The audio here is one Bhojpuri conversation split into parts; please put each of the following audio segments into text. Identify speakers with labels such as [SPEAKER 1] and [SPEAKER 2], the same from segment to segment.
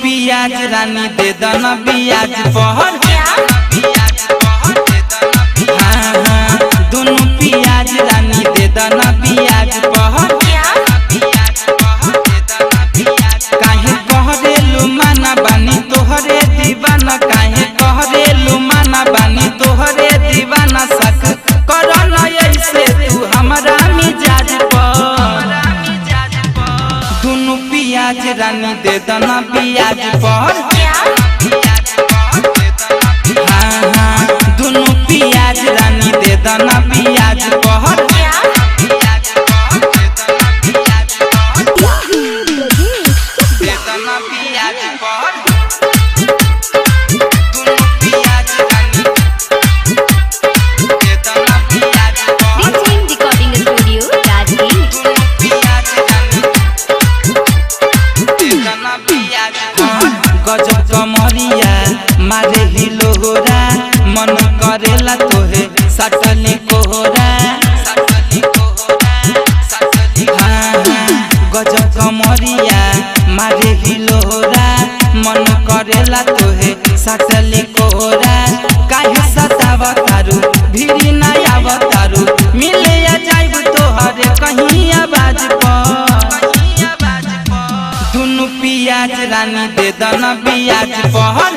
[SPEAKER 1] पियाज रानी दे दना पियाज पहर दोनों पियाज रानी दे दना पियाज पहर काहे कहरे लुमाना बानी तोहरे दीवाना काहे कहरे लुमाना बानी तोहरे दीवाना सक करो न ऐसे तू हमरा मिजाज पर दोनों पियाज रानी दे दना पियाज पर दोनों पियाज रानी दे दना पियाज पर दे दना पियाज पर दोनों पियाज रानी दे दना पियाज पर
[SPEAKER 2] रिकॉर्डिंग स्टूडियो राजगीर
[SPEAKER 1] गजब कमरिया मारे ही लोहरा मन करेला तोहे सटली कोहरा गजब कमरिया मारे ही लोहरा मन करेला तोहे सटली कोहरा काहे सतावतारू भीरी ना आवतारू मिले जाइब तोहरे कहीं आवाज पर दोनों पियाज रानी दे दना पियाज पहर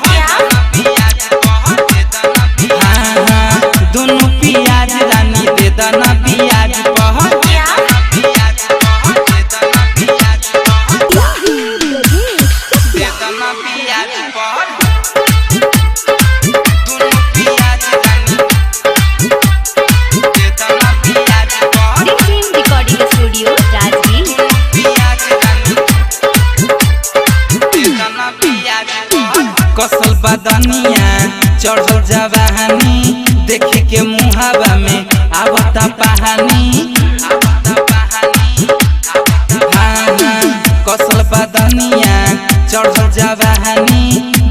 [SPEAKER 1] दोनों पियाज रानी दे दना पियाज पहर दे दना पियाज पहर दोनों पियाज रानी दे दना पियाज पहर
[SPEAKER 2] रिकॉर्डिंग स्टूडियो राजगीर
[SPEAKER 1] कसल बदनिया चढ़ल जवानी देखे के मुहावा में आवता पहानी कसल बदनिया चढ़ल जवानी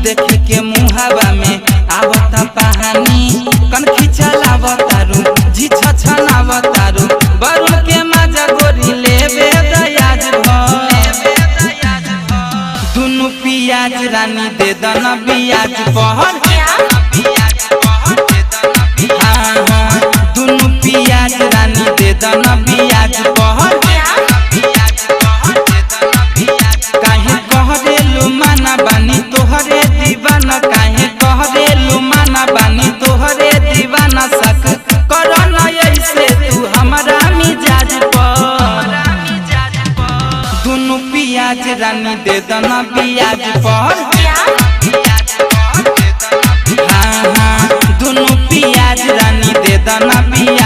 [SPEAKER 1] देखे के मुहावा में आवता पहानी कन खिचलावतारू जी छछनावतारू बरुण के मजा गोरी लेबे दयाज दोनों पियाज रानी दे दना पियाज पहर दोनों पियाज रानी दे दना पियाज पहर काहे कहरे लुमाना बानी तोहरे दीवाना काहे कहरे लुमाना बानी तोहरे दीवाना सक करो न ऐसे तू हमरा मिजाज पर दोनों पियाज रानी दे दना पियाज पर दोनों पियाज रानी दे दना पियाज